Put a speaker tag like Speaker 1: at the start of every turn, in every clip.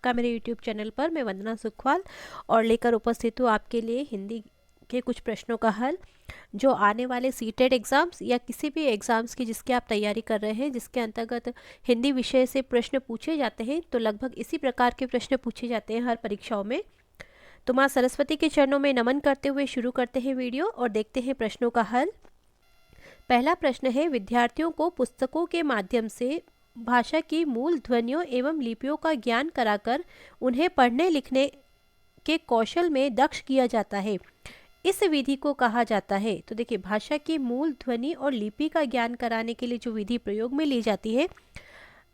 Speaker 1: आपका मेरे YouTube channel पर। मैं वंदना सुखवाल और लेकर उपस्थित हूँ आपके लिए हिंदी के कुछ प्रश्नों का हल, जो आने वाले सीटेट एग्ज़ाम्स या किसी भी एग्ज़ाम्स की जिसकी आप तैयारी कर रहे हैं, जिसके अंतर्गत हिंदी विषय से प्रश्न पूछे जाते हैं, तो लगभग इसी प्रकार के प्रश्न पूछे जाते हैं हर परीक्षाओं में। तो माँ सरस्वती के चरणों में नमन करते हुए शुरू करते हैं वीडियो और देखते हैं प्रश्नों का हल। पहला प्रश्न है, विद्यार्थियों को पुस्तकों के माध्यम से भाषा की मूल ध्वनियों एवं लिपियों का ज्ञान कराकर उन्हें पढ़ने लिखने के कौशल में दक्ष किया जाता है। इस विधि को कहा जाता है। तो देखिए, भाषा की मूल ध्वनि और लिपि का ज्ञान कराने के लिए जो विधि प्रयोग में ली जाती है,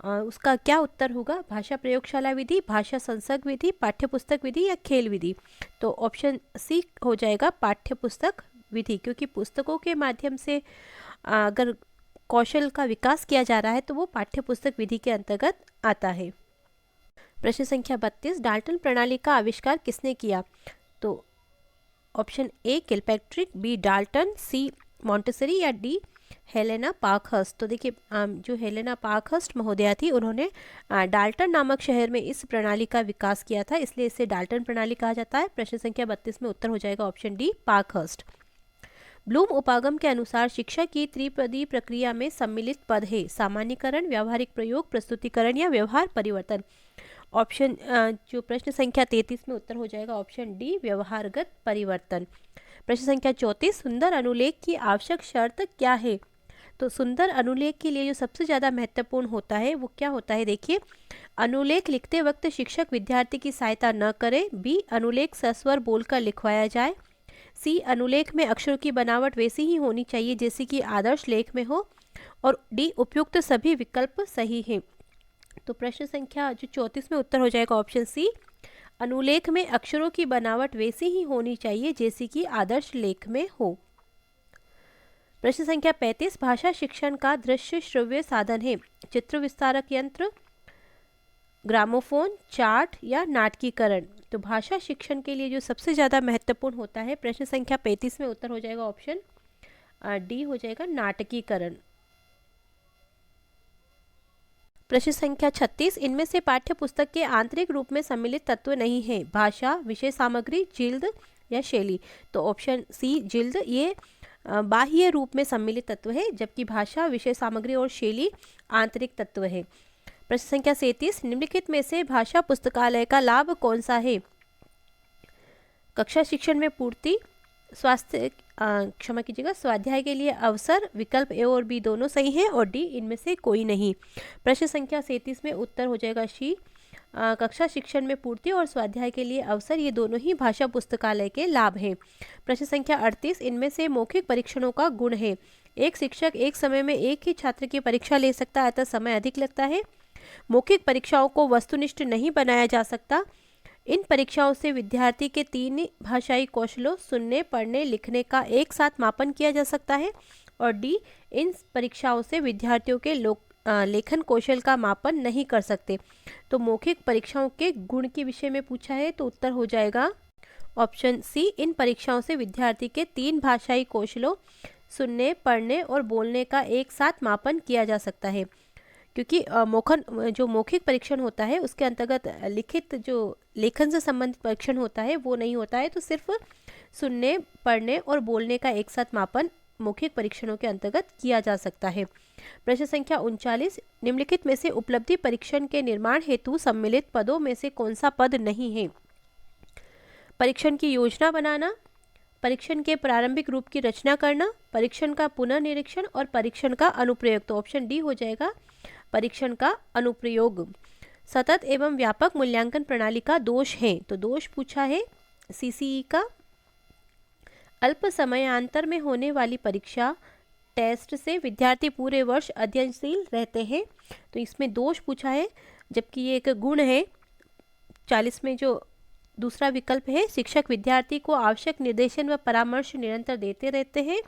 Speaker 1: उसका क्या उत्तर होगा? भाषा प्रयोगशाला विधि, भाषा संसर्ग विधि, पाठ्यपुस्तक विधि या खेल विधि? तो ऑप्शन सी हो जाएगा पाठ्यपुस्तक विधि, क्योंकि पुस्तकों के माध्यम से अगर कौशल का विकास किया जा रहा है तो वो पाठ्यपुस्तक विधि के अंतर्गत आता है। प्रश्न संख्या 32, डाल्टन प्रणाली का आविष्कार किसने किया? तो option A Kilpatrick, B Dalton, C Montessori या डी हेलेना पार्कहर्स्ट। तो देखिए, जो हेलेना पार्कहर्स्ट महोदया थी, उन्होंने डाल्टन नामक शहर में इस प्रणाली का विकास किया था, इसलिए इसे डाल्टन प्रणाली कहा जाता है। प्रश्न संख्या 32 में उत्तर हो जाएगा ऑप्शन डी पार्कहर्स्ट। ब्लूम उपागम के अनुसार शिक्षा की त्रिपदी प्रक्रिया में सम्मिलित पद है सामान्यकरण, व्यावहारिक प्रयोग, प्रस्तुतिकरण या व्यवहार परिवर्तन। ऑप्शन जो प्रश्न संख्या 33 में उत्तर हो जाएगा ऑप्शन डी व्यवहारगत परिवर्तन। प्रश्न संख्या 34, सुंदर अनुलेख की आवश्यक शर्त क्या है? तो सुंदर अनुलेख के लिए जो सबसे ज़्यादा महत्वपूर्ण होता है वो क्या होता है? देखिए, अनुलेख लिखते वक्त शिक्षक विद्यार्थी की सहायता न करे, बी अनुलेख सस्वर बोलकर लिखवाया जाए, सी अनुलेख में अक्षरों की बनावट वैसी ही होनी चाहिए जैसी कि आदर्श लेख में हो, और डी उपयुक्त सभी विकल्प सही हैं। तो प्रश्न संख्या जो 34 में उत्तर हो जाएगा ऑप्शन सी, अनुलेख में अक्षरों की बनावट वैसी ही होनी चाहिए जैसी कि आदर्श लेख में हो। प्रश्न संख्या 35, भाषा शिक्षण का दृश्य श्रव्य साधन है चित्र विस्तारक यंत्र, ग्रामोफोन, चार्ट या नाटकीकरण? तो भाषा शिक्षण के लिए जो सबसे ज़्यादा महत्वपूर्ण होता है, प्रश्न संख्या 35 में उत्तर हो जाएगा ऑप्शन डी हो जाएगा नाटकीकरण। प्रश्न संख्या 36, इनमें से पाठ्य पुस्तक के आंतरिक रूप में सम्मिलित तत्व नहीं है? भाषा, विषय सामग्री, जिल्द या शैली? तो ऑप्शन सी जिल्द, ये बाह्य रूप में सम्मिलित तत्व है, जबकि भाषा, विषय सामग्री और शैली आंतरिक तत्व है। प्रश्न संख्या 37, निम्नलिखित में से भाषा पुस्तकालय का लाभ कौन सा है? कक्षा शिक्षण में पूर्ति, स्वास्थ्य क्षमा कीजिएगा स्वाध्याय के लिए अवसर, विकल्प ए और बी दोनों सही हैं, और डी इनमें से कोई नहीं। प्रश्न संख्या 37 में उत्तर हो जाएगा सी, कक्षा शिक्षण में पूर्ति और स्वाध्याय के लिए अवसर, ये दोनों ही भाषा पुस्तकालय के लाभ हैं। प्रश्न संख्या 38, इनमें से मौखिक परीक्षणों का गुण है? एक शिक्षक एक समय में एक ही छात्र की परीक्षा ले सकता है, अतः समय अधिक लगता है। मौखिक परीक्षाओं को वस्तुनिष्ठ नहीं बनाया जा सकता। इन परीक्षाओं से विद्यार्थी के 3 भाषाई कौशलों सुनने, पढ़ने, लिखने का एक साथ मापन किया जा सकता है। और डी, इन परीक्षाओं से विद्यार्थियों के लेखन कौशल का मापन नहीं कर सकते। तो मौखिक परीक्षाओं के गुण के विषय में पूछा है, तो उत्तर हो जाएगा ऑप्शन सी, इन परीक्षाओं से विद्यार्थी के 3 भाषाई कौशलों सुनने, पढ़ने और बोलने का एक साथ मापन किया जा सकता है, क्योंकि जो मौखिक परीक्षण होता है उसके अंतर्गत लिखित जो लेखन से संबंधित परीक्षण होता है वो नहीं होता है, तो सिर्फ सुनने, पढ़ने और बोलने का एक साथ मापन मौखिक परीक्षणों के अंतर्गत किया जा सकता है। प्रश्न संख्या 39, निम्नलिखित में से उपलब्धि परीक्षण के निर्माण हेतु सम्मिलित पदों में से कौन सा पद नहीं है? परीक्षण की योजना बनाना, परीक्षण के प्रारंभिक रूप की रचना करना, परीक्षण का पुनर्निरीक्षण और परीक्षण का अनुप्रयोग। तो ऑप्शन डी हो जाएगा परीक्षण का अनुप्रयोग। सतत एवं व्यापक मूल्यांकन प्रणाली का दोष है? तो दोष पूछा है सीसीई का, अल्प समयांतर में होने वाली परीक्षा टेस्ट से विद्यार्थी पूरे वर्ष अध्ययनशील रहते हैं, तो इसमें दोष पूछा है, जबकि ये एक गुण है। 40 में जो दूसरा विकल्प है, शिक्षक विद्यार्थी को आवश्यक निर्देशन व परामर्श निरंतर देते रहते हैं,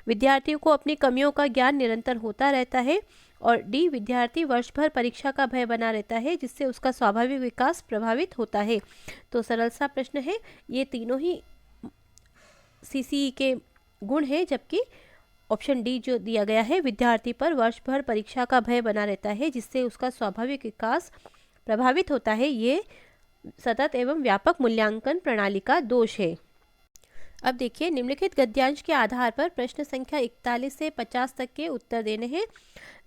Speaker 1: विद्यार्थियों को अपनी कमियों का ज्ञान निरंतर होता रहता है, और डी विद्यार्थी वर्ष भर परीक्षा का भय बना रहता है जिससे उसका स्वाभाविक विकास प्रभावित होता है। तो सरल सा प्रश्न है, ये तीनों ही सीसीई के गुण है, जबकि ऑप्शन डी जो दिया गया है, विद्यार्थी पर वर्ष भर परीक्षा का भय बना रहता है जिससे उसका स्वाभाविक विकास प्रभावित होता है, ये सतत एवं व्यापक मूल्यांकन प्रणाली का दोष है। अब देखिए, निम्नलिखित गद्यांश के आधार पर प्रश्न संख्या 41 से 50 तक के उत्तर देने हैं।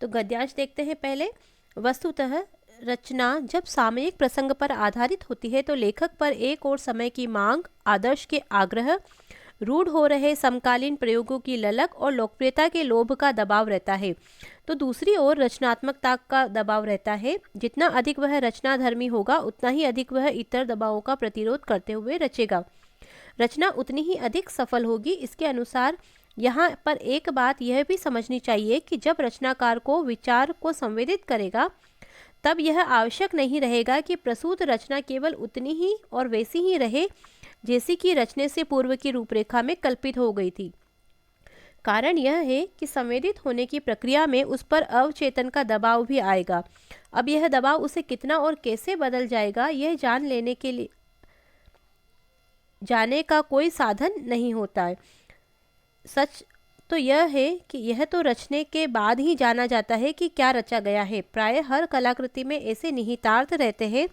Speaker 1: तो गद्यांश देखते हैं पहले। वस्तुतः रचना जब सामयिक प्रसंग पर आधारित होती है तो लेखक पर एक और समय की मांग, आदर्श के आग्रह, रूढ़ हो रहे समकालीन प्रयोगों की ललक और लोकप्रियता के लोभ का दबाव रहता है। तो दूसरी ओर रचनात्मकता का दबाव रहता है। जितना अधिक वह रचनाधर्मी होगा उतना ही अधिक वह इतर दबावों का प्रतिरोध करते हुए रचेगा। रचना उतनी ही अधिक सफल होगी। इसके अनुसार यहाँ पर एक बात यह भी समझनी चाहिए कि जब रचनाकार को विचार को संवेदित करेगा तब यह आवश्यक नहीं रहेगा कि प्रस्तुत रचना केवल उतनी ही और वैसी ही रहे जैसी कि रचने से पूर्व की रूपरेखा में कल्पित हो गई थी। कारण यह है कि संवेदित होने की प्रक्रिया में उस पर अवचेतन का दबाव भी आएगा। अब यह दबाव उसे कितना और कैसे बदल जाएगा यह जान लेने के लिए जाने का कोई साधन नहीं होता है। सच तो यह है कि यह तो रचने के बाद ही जाना जाता है कि क्या रचा गया है। प्रायः हर कलाकृति में ऐसे निहितार्थ रहते हैं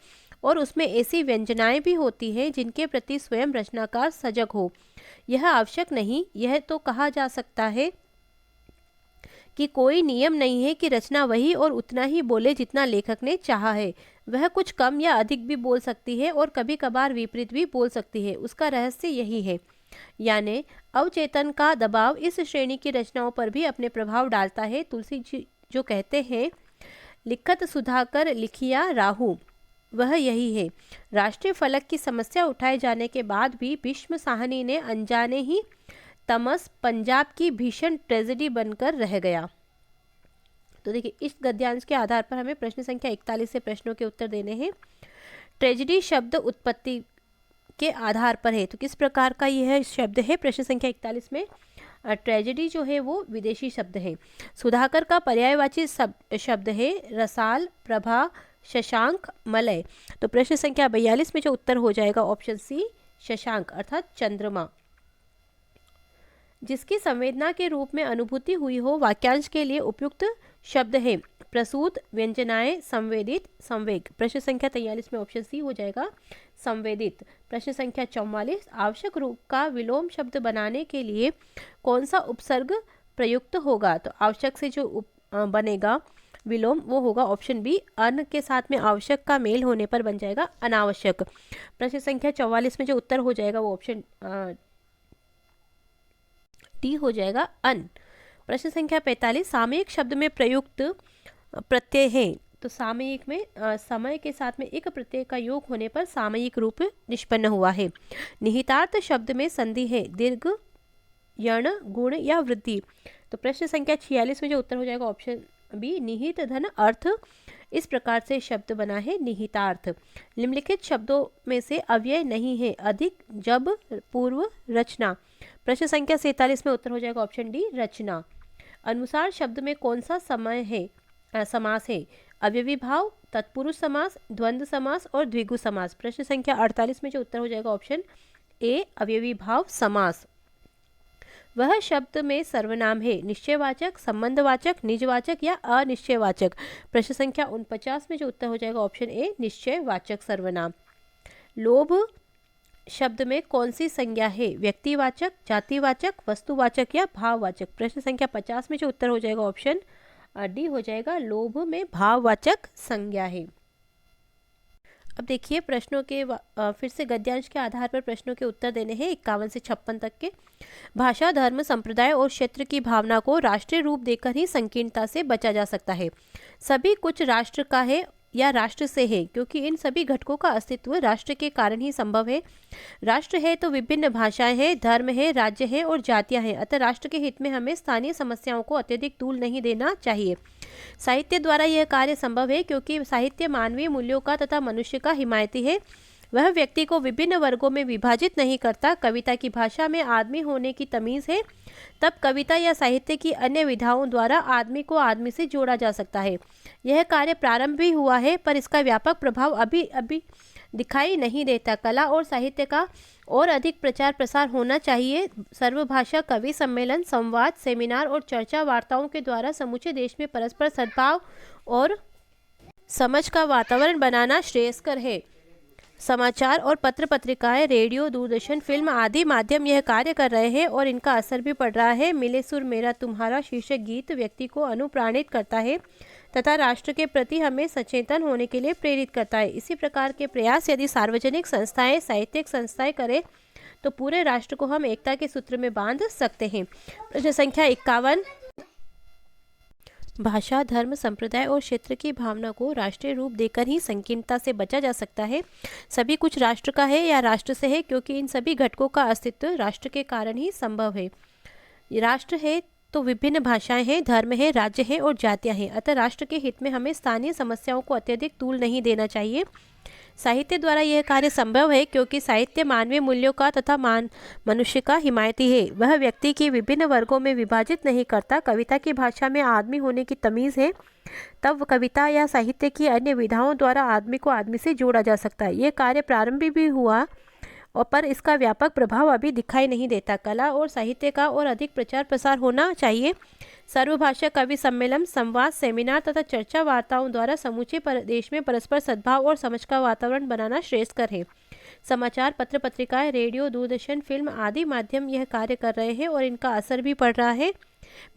Speaker 1: और उसमें ऐसी व्यंजनाएं भी होती हैं जिनके प्रति स्वयं रचनाकार सजग हो। यह आवश्यक नहीं, यह तो कहा जा सकता है कि कोई नियम नहीं है कि रचना वही और उतना ही बोले जितना लेखक ने चाहा है। वह कुछ कम या अधिक भी बोल सकती है और कभी कभार विपरीत भी बोल सकती है। उसका रहस्य यही है, यानी अवचेतन का दबाव इस श्रेणी की रचनाओं पर भी अपने प्रभाव डालता है। तुलसी जी जो कहते हैं, लिखत सुधाकर लिखिया राहु, वह यही है। राष्ट्रीय फलक की समस्या उठाए जाने के बाद भी भीष्म साहनी ने अनजाने ही तमस पंजाब की भीषण ट्रेजेडी बनकर रह गया। तो देखिए, इस गद्यांश के आधार पर हमें प्रश्न संख्या 41 से प्रश्नों के उत्तर देने हैं। ट्रेजेडी शब्द उत्पत्ति के आधार पर है। तो किस प्रकार का यह शब्द है? प्रश्न संख्या 41 में ट्रेजेडी जो है वो विदेशी शब्द है। सुधाकर का पर्यायवाची शब्द है रसाल, प्रभा, शशांक, मलय। तो प्रश्न संख्या 42 में जो उत्तर हो जाएगा ऑप्शन सी शशांक अर्थात चंद्रमा। जिसकी संवेदना के रूप में अनुभूति हुई हो, वाक्यांश के लिए उपयुक्त शब्द है प्रसूत, व्यंजनाएं, संवेदित, संवेग। प्रश्न संख्या 43 में ऑप्शन सी हो जाएगा संवेदित। प्रश्न संख्या 44, आवश्यक रूप का विलोम शब्द बनाने के लिए कौन सा उपसर्ग प्रयुक्त होगा? तो आवश्यक से जो बनेगा विलोम वो होगा ऑप्शन बी, अन के साथ में आवश्यक का मेल होने पर बन जाएगा अनावश्यक। प्रश्न संख्या 44 में जो उत्तर हो जाएगा वो ऑप्शन डी हो जाएगा अन। प्रश्न संख्या 45, सामयिक शब्द में प्रयुक्त प्रत्यय है। तो सामयिक में समय के साथ में एक प्रत्यय का योग होने पर सामयिक रूप निष्पन्न हुआ है। निहितार्थ शब्द में संधि है दीर्घ, यण, गुण या वृद्धि। तो प्रश्न संख्या 46 में जो उत्तर हो जाएगा ऑप्शन बी, निहित धन अर्थ। इस प्रकार से शब्द बना है निहितार्थ। निम्नलिखित शब्दों में से अव्यय नहीं है अधिक, जब, पूर्व, रचना। प्रश्न संख्या 47 में उत्तर हो जाएगा ऑप्शन डी, रचना। अनुसार शब्द में कौन सा समय है समास है? अव्ययी भाव, तत्पुरुष समास, द्वंद्व समास और द्विगु समास। प्रश्न संख्या 48 में जो उत्तर हो जाएगा ऑप्शन ए, अव्ययी भाव समास। वह शब्द में सर्वनाम है निश्चयवाचक, संबंधवाचक, निजवाचक या अनिश्चयवाचक। प्रश्न संख्या 49 में जो उत्तर हो जाएगा ऑप्शन ए, निश्चयवाचक सर्वनाम। लोभ शब्द में कौन सी संज्ञा है? व्यक्तिवाचक, जातिवाचक, वस्तुवाचक या भाववाचक। प्रश्न संख्या 50 में जो उत्तर हो जाएगा ऑप्शन डी हो जाएगा, लोभ में भाववाचक संज्ञा है। अब देखिए प्रश्नों के फिर से गद्यांश के आधार पर प्रश्नों के उत्तर देने हैं 51 से 56 तक के। भाषा, धर्म, संप्रदाय और क्षेत्र की भावना को राष्ट्रीय रूप देकर ही संकीर्णता से बचा जा सकता है। सभी कुछ राष्ट्र का है या राष्ट्र से है, क्योंकि इन सभी घटकों का अस्तित्व राष्ट्र के कारण ही संभव है। राष्ट्र है तो विभिन्न भाषाएं हैं, धर्म है, राज्य है और जातियां हैं। अतः राष्ट्र के हित में हमें स्थानीय समस्याओं को अत्यधिक तूल नहीं देना चाहिए। साहित्य द्वारा यह कार्य संभव है, क्योंकि साहित्य मानवीय मूल्यों का तथा मनुष्य का हिमायती है। वह व्यक्ति को विभिन्न वर्गों में विभाजित नहीं करता। कविता की भाषा में आदमी होने की तमीज़ है, तब कविता या साहित्य की अन्य विधाओं द्वारा आदमी को आदमी से जोड़ा जा सकता है। यह कार्य प्रारंभ भी हुआ है, पर इसका व्यापक प्रभाव अभी दिखाई नहीं देता। कला और साहित्य का और अधिक प्रचार प्रसार होना चाहिए। सर्वभाषा कवि सम्मेलन, संवाद, सेमिनार और चर्चा वार्ताओं के द्वारा समूचे देश में परस्पर सद्भाव और समझ का वातावरण बनाना श्रेयस्कर है। समाचार और पत्र पत्रिकाएं, रेडियो, दूरदर्शन, फिल्म आदि माध्यम यह कार्य कर रहे हैं और इनका असर भी पड़ रहा है। मिले सुर मेरा तुम्हारा शीर्षक गीत व्यक्ति को अनुप्राणित करता है तथा राष्ट्र के प्रति हमें सचेतन होने के लिए प्रेरित करता है। इसी प्रकार के प्रयास यदि सार्वजनिक संस्थाएं, साहित्यिक संस्थाएं करें तो पूरे राष्ट्र को हम एकता के सूत्र में बांध सकते हैं। प्रश्न संख्या 51। भाषा, धर्म, संप्रदाय और क्षेत्र की भावना को राष्ट्रीय रूप देकर ही संकीर्णता से बचा जा सकता है। सभी कुछ राष्ट्र का है या राष्ट्र से है, क्योंकि इन सभी घटकों का अस्तित्व राष्ट्र के कारण ही संभव है। राष्ट्र है तो विभिन्न भाषाएं हैं, धर्म है, राज्य है और जातियां हैं। अतः राष्ट्र के हित में हमें स्थानीय समस्याओं को अत्यधिक तूल नहीं देना चाहिए। साहित्य द्वारा यह कार्य संभव है, क्योंकि साहित्य मानवीय मूल्यों का तथा मनुष्य का हिमायती है। वह व्यक्ति की विभिन्न वर्गों में विभाजित नहीं करता। कविता की भाषा में आदमी होने की तमीज़ है, तब कविता या साहित्य की अन्य विधाओं द्वारा आदमी को आदमी से जोड़ा जा सकता है। यह कार्य प्रारंभ भी हुआ और पर इसका व्यापक प्रभाव अभी दिखाई नहीं देता। कला और साहित्य का और अधिक प्रचार प्रसार होना चाहिए। सर्वभाषा कवि सम्मेलन, संवाद, सेमिनार तथा चर्चा वार्ताओं द्वारा समूचे देश में परस्पर सद्भाव और समझ का वातावरण बनाना श्रेयस्कर है। समाचार, पत्र पत्रिकाएं, रेडियो, दूरदर्शन, फिल्म आदि माध्यम यह कार्य कर रहे हैं और इनका असर भी पड़ रहा है।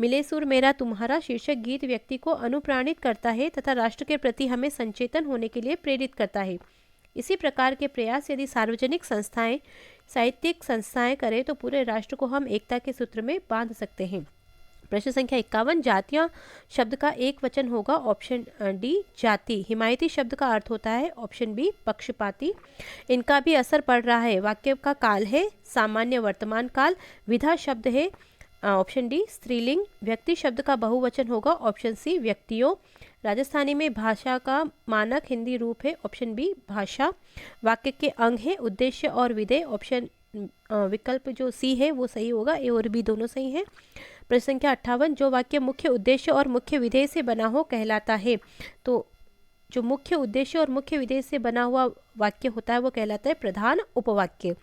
Speaker 1: मिले सुर मेरा तुम्हारा शीर्षक गीत व्यक्ति को अनुप्राणित करता है तथा राष्ट्र के प्रति हमें संचेतन होने के लिए प्रेरित करता है। इसी प्रकार के प्रयास यदि सार्वजनिक संस्थाएं, साहित्यिक संस्थाएं करें तो पूरे राष्ट्र को हम एकता के सूत्र में बांध सकते हैं। प्रश्न संख्या 51। जातियां शब्द का एक वचन होगा। ऑप्शन डी जाति। हिमायती शब्द का अर्थ होता है। ऑप्शन बी पक्षपाती। इनका भी असर पड़ रहा है। वाक्य का काल है सामान्य वर्तमान काल। विधा शब्द है। ऑप्शन डी स्त्रीलिंग। व्यक्ति शब्द का बहुवचन होगा। ऑप्शन सी व्यक्तियों। राजस्थानी में भाषा का मानक हिंदी रूप है। ऑप्शन बी भाषा। वाक्य के अंग है उद्देश्य और विधेय। ऑप्शन विकल्प जो सी है वो सही होगा। ए और बी दोनों सही हैं। प्रश्न संख्या 58। जो वाक्य मुख्य उद्देश्य और मुख्य विधेय से बना हो कहलाता है। तो जो मुख्य उद्देश्य और मुख्य विधेय से बना हुआ वाक्य होता है वो कहलाता है प्रधान उपवाक्य।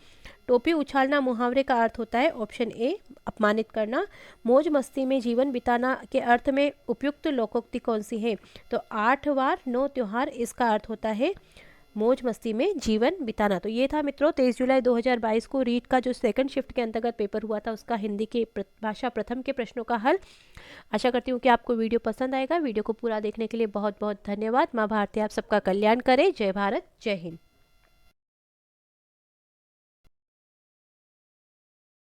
Speaker 1: टोपी उछालना मुहावरे का अर्थ होता है। ऑप्शन ए अपमानित करना। मौज मस्ती में जीवन बिताना के अर्थ में उपयुक्त लोकोक्ति कौन सी है? तो 8 वार 9 त्योहार, इसका अर्थ होता है मौज मस्ती में जीवन बिताना। तो ये था मित्रों 23 जुलाई 2022 को रीट का जो सेकंड शिफ्ट के अंतर्गत पेपर हुआ था उसका हिंदी के भाषा प्रथम के प्रश्नों का हल। आशा करती हूँ कि आपको वीडियो पसंद आएगा। वीडियो को पूरा देखने के लिए बहुत बहुत धन्यवाद। माँ भारती आप सबका कल्याण करे। जय भारत, जय हिंद।